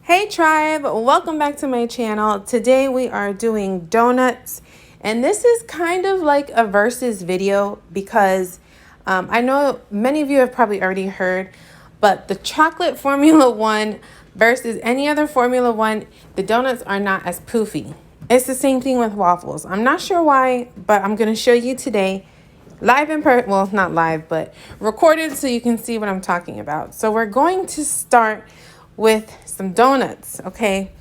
Hey tribe, welcome back to my channel. Today we are doing donuts, and this is kind of like a versus video because I know many of you have probably already heard, but the chocolate Formula One versus any other Formula One, the donuts are not as poofy. It's the same thing with waffles. I'm not sure why, but I'm going to show you today live well, not live, but recorded so you can see what I'm talking about. So we're going to start with some donuts, okay?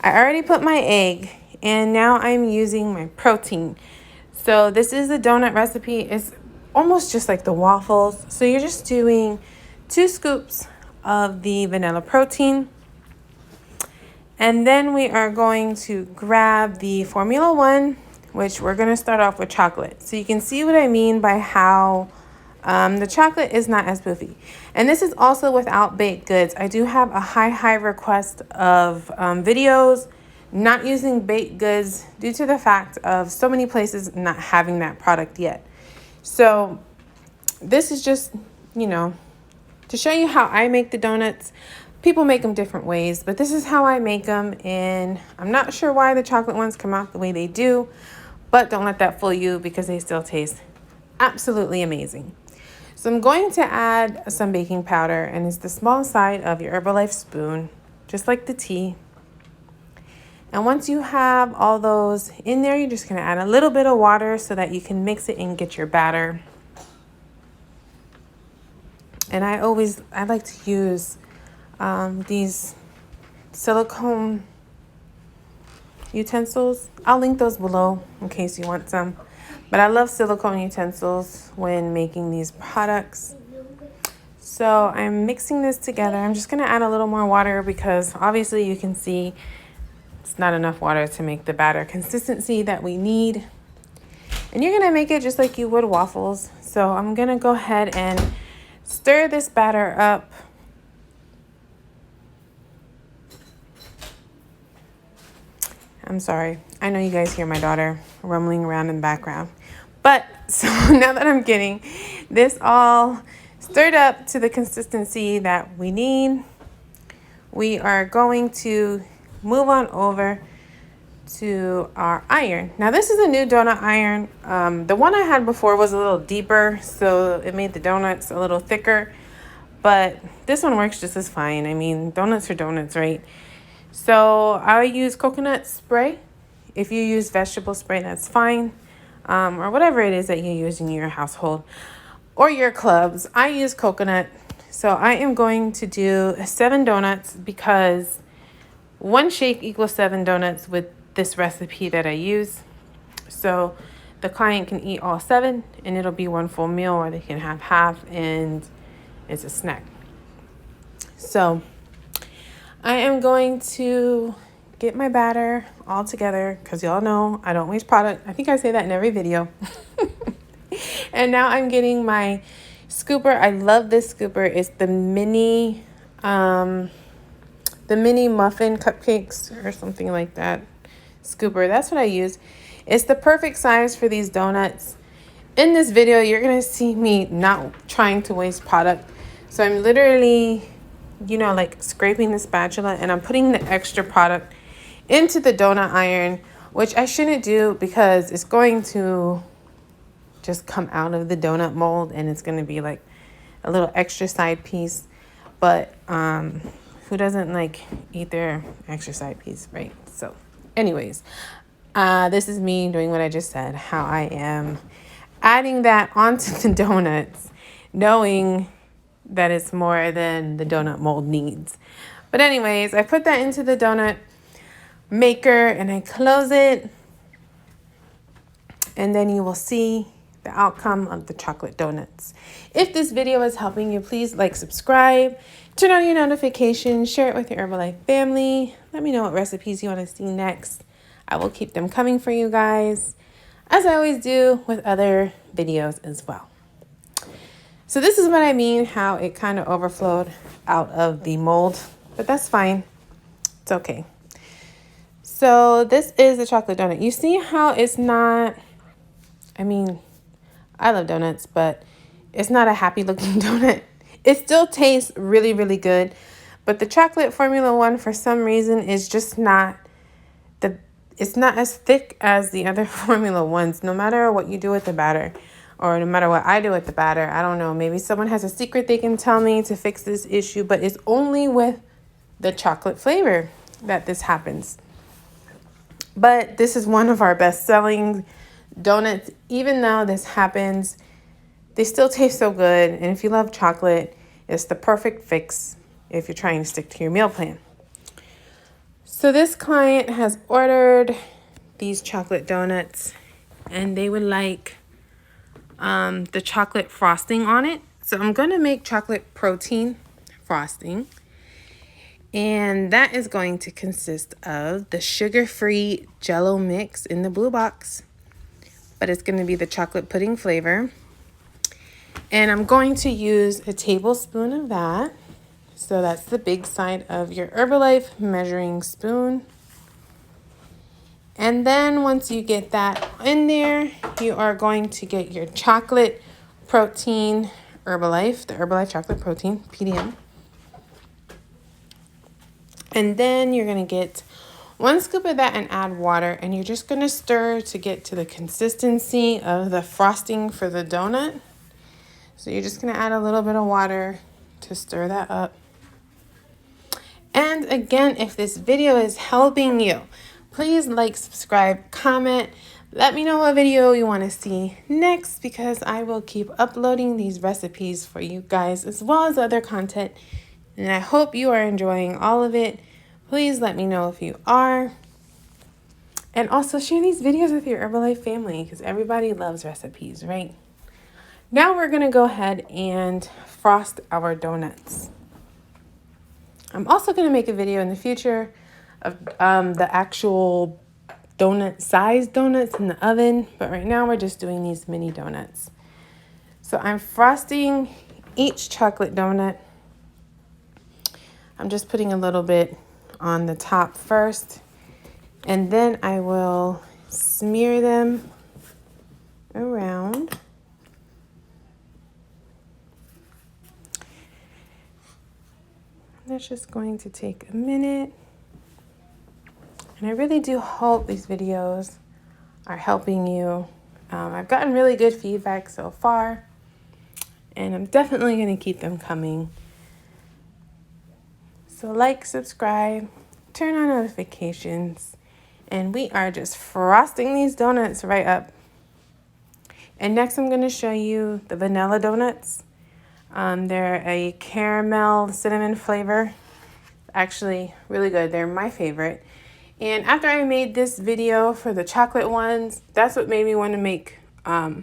I already put my egg, and now I'm using my protein. So this is the donut recipe. It's almost just like the waffles. So you're just doing 2 scoops of the vanilla protein. And then we are going to grab the Formula One, which we're going to start off with chocolate. So you can see what I mean by how the chocolate is not as poofy. And this is also without baked goods. I do have a high request of videos not using baked goods due to the fact of so many places not having that product yet. So this is just, to show you how I make the donuts. People make them different ways, but this is how I make them. And I'm not sure why the chocolate ones come out the way they do, but don't let that fool you because they still taste absolutely amazing. So I'm going to add some baking powder, and it's the small side of your Herbalife spoon, just like the tea. And once you have all those in there, you're just going to add a little bit of water so that you can mix it and get your batter. And I like to use these silicone utensils. I'll link those below in case you want some. But I love silicone utensils when making these products. So I'm mixing this together. I'm just going to add a little more water because obviously you can see it's not enough water to make the batter consistency that we need. And you're going to make it just like you would waffles. So I'm going to go ahead and stir this batter up. I'm sorry. I know you guys hear my daughter rumbling around in the background. But so now that I'm getting this all stirred up to the consistency that we need, we are going to move on over to our iron. Now this is a new donut iron. The one I had before was a little deeper, so it made the donuts a little thicker. But this one works just as fine. I mean, donuts are donuts, right? So I use coconut spray. If you use vegetable spray, that's fine. Or whatever it is that you use in your household or your clubs. I use coconut. So I am going to do 7 donuts because 1 shake equals 7 donuts with this recipe that I use. So the client can eat all 7 and it'll be 1 full meal, or they can have half and it's a snack. So I am going to get my batter all together because y'all know I don't waste product. I think I say that in every video. And now I'm getting my scooper. I love this scooper. It's the mini muffin cupcakes or something like that scooper. That's what I use. It's the perfect size for these donuts. In this video, you're going to see me not trying to waste product. So I'm literally, like scraping the spatula, and I'm putting the extra product into the donut iron, which I shouldn't do because it's going to just come out of the donut mold and it's going to be like a little extra side piece. But who doesn't like eat their extra side piece, right? So anyways, this is me doing what I just said, how I am adding that onto the donuts, knowing that it's more than the donut mold needs. But anyways, I put that into the donut maker and I close it, and then you will see the outcome of the chocolate donuts. If this video is helping you, please like, subscribe, turn on your notifications, share it with your Herbalife family. Let me know what recipes you want to see next. I will keep them coming for you guys, as I always do with other videos as well. So this is what I mean, how it kind of overflowed out of the mold, but that's fine. It's okay. So this is a chocolate donut. You see how it's not, I love donuts, but it's not a happy looking donut. It still tastes really good, But the chocolate Formula One, for some reason, is just not it's not as thick as the other Formula Ones, no matter what you do with the batter, or no matter what I do with the batter. I don't know. Maybe someone has a secret they can tell me to fix this issue, but it's only with the chocolate flavor that this happens. But this is one of our best-selling donuts. Even though this happens, they still taste so good. And if you love chocolate, it's the perfect fix if you're trying to stick to your meal plan. So this client has ordered these chocolate donuts, and they would like the chocolate frosting on it. So I'm going to make chocolate protein frosting. And that is going to consist of the sugar-free Jell-O mix in the blue box. But it's going to be the chocolate pudding flavor. And I'm going to use a tablespoon of that. So that's the big side of your Herbalife measuring spoon. And then once you get that in there, you are going to get your chocolate protein Herbalife, the Herbalife chocolate protein, PDM. And then you're going to get 1 scoop of that and add water. And you're just going to stir to get to the consistency of the frosting for the donut. So you're just going to add a little bit of water to stir that up. And again, if this video is helping you, please like, subscribe, comment. Let me know what video you want to see next, because I will keep uploading these recipes for you guys as well as other content. And I hope you are enjoying all of it. Please let me know if you are. And also share these videos with your Herbalife family, because everybody loves recipes, right? Now we're going to go ahead and frost our donuts. I'm also going to make a video in the future of the actual donut-sized donuts in the oven. But right now we're just doing these mini donuts. So I'm frosting each chocolate donut. I'm just putting a little bit on the top first. And then I will smear them around. That's just going to take a minute. And I really do hope these videos are helping you. I've gotten really good feedback so far, and I'm definitely going to keep them coming. So like, subscribe, turn on notifications, and we are just frosting these donuts right up. And next I'm going to show you the vanilla donuts. They're a caramel cinnamon flavor. Actually, really good. They're my favorite. And after I made this video for the chocolate ones, that's what made me want to make the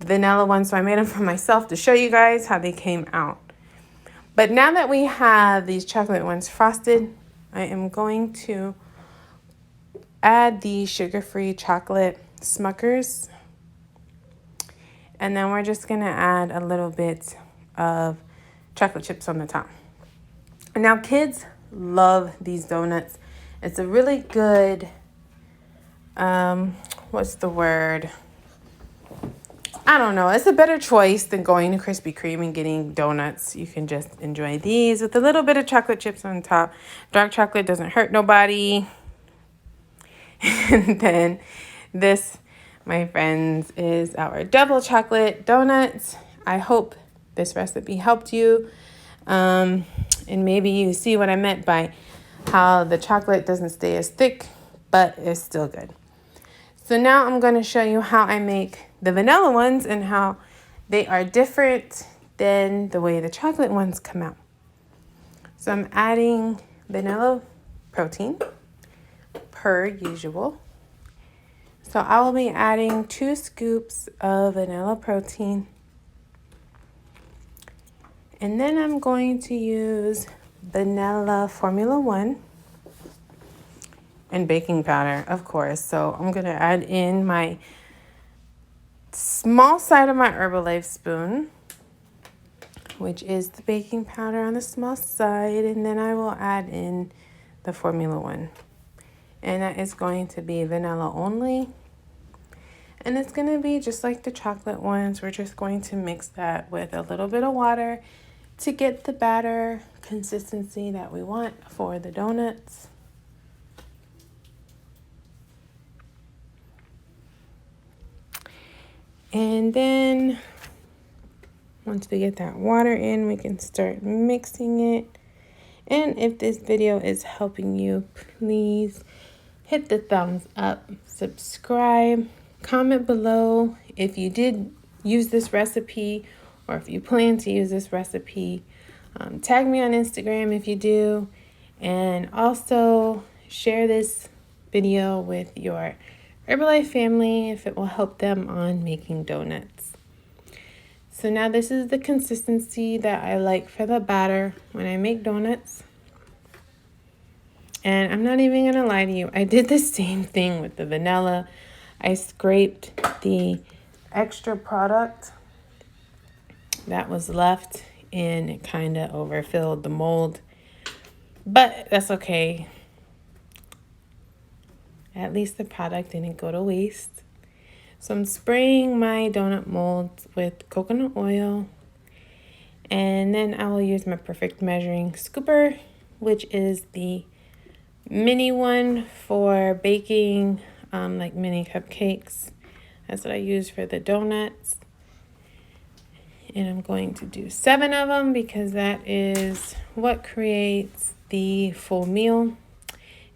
vanilla ones. So I made them for myself to show you guys how they came out. But now that we have these chocolate ones frosted, I am going to add the sugar-free chocolate Smuckers. And then we're just going to add a little bit of chocolate chips on the top. And now kids love these donuts. It's a really good, what's the word? I don't know. It's a better choice than going to Krispy Kreme and getting donuts. You can just enjoy these with a little bit of chocolate chips on top. Dark chocolate doesn't hurt nobody. And then this, my friends, is our double chocolate donuts. I hope this recipe helped you. And maybe you see what I meant by how the chocolate doesn't stay as thick, but it's still good. So now I'm going to show you how I make the vanilla ones and how they are different than the way the chocolate ones come out. So I'm adding vanilla protein per usual. So I will be adding 2 scoops of vanilla protein. And then I'm going to use vanilla Formula One and baking powder, of course. So I'm going to add in my small side of my Herbalife spoon, which is the baking powder on the small side. And then I will add in the Formula One. And that is going to be vanilla only. And it's going to be just like the chocolate ones. We're just going to mix that with a little bit of water to get the batter consistency that we want for the donuts. And then once we get that water in, we can start mixing it. And if this video is helping you, please hit the thumbs up, subscribe, comment below if you did use this recipe or if you plan to use this recipe. Tag me on Instagram if you do, and also share this video with your Herbalife family if it will help them on making donuts. So now this is the consistency that I like for the batter when I make donuts. And I'm not even gonna lie to you, I did the same thing with the vanilla. I scraped the extra product that was left and it kind of overfilled the mold, but that's okay. At least the product didn't go to waste. So I'm spraying my donut molds with coconut oil, and then I will use my perfect measuring scooper, which is the mini one for baking like mini cupcakes. That's what I use for the donuts. And I'm going to do 7 of them because that is what creates the full meal.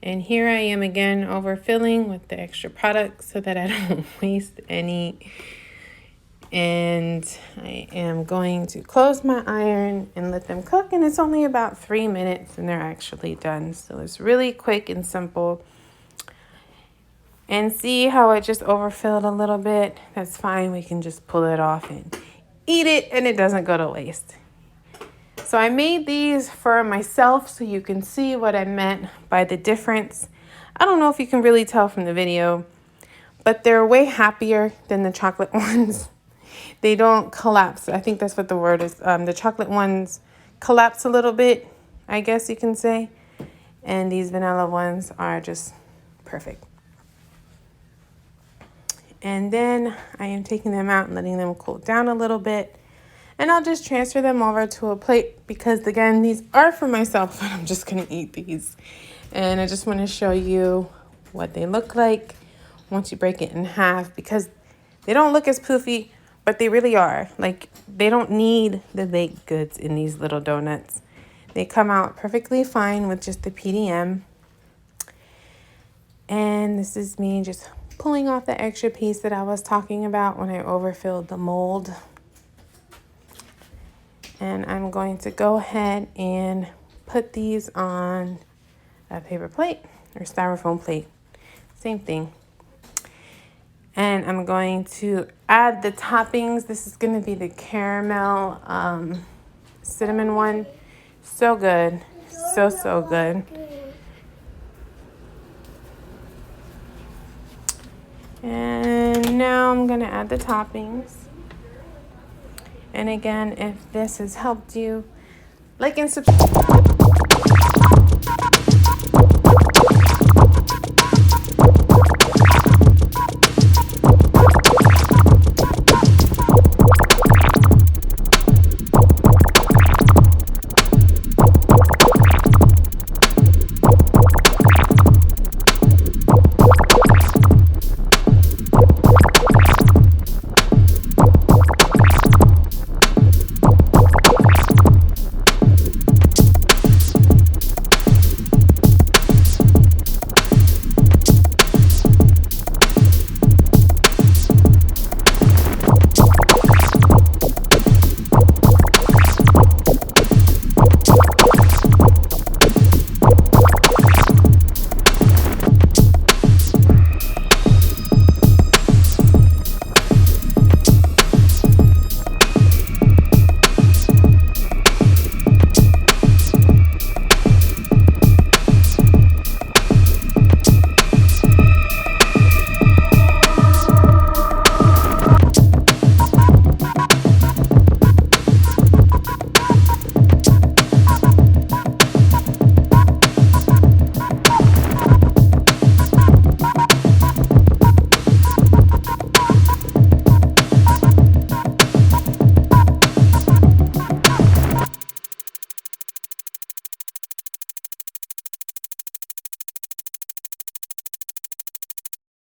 And here I am again overfilling with the extra product so that I don't waste any. And I am going to close my iron and let them cook. And it's only about 3 minutes and they're actually done. So it's really quick and simple. And see how it just overfilled a little bit? That's fine. We can just pull it off and eat it, and it doesn't go to waste. So I made these for myself so you can see what I meant by the difference. I don't know if you can really tell from the video, but they're way happier than the chocolate ones. They don't collapse. I think that's what the word is. The chocolate ones collapse a little bit, I guess you can say. And these vanilla ones are just perfect. And then I am taking them out and letting them cool down a little bit. And I'll just transfer them over to a plate because, again, these are for myself, but I'm just going to eat these. And I just want to show you what they look like once you break it in half, because they don't look as poofy, but they really are. Like, they don't need the baked goods in these little donuts. They come out perfectly fine with just the PDM. And this is me just pulling off the extra piece that I was talking about when I overfilled the mold. And I'm going to go ahead and put these on a paper plate or styrofoam plate. Same thing. And I'm going to add the toppings. This is going to be the caramel cinnamon one. So good. So good. And now I'm going to add the toppings. And again, if this has helped you, like and subscribe.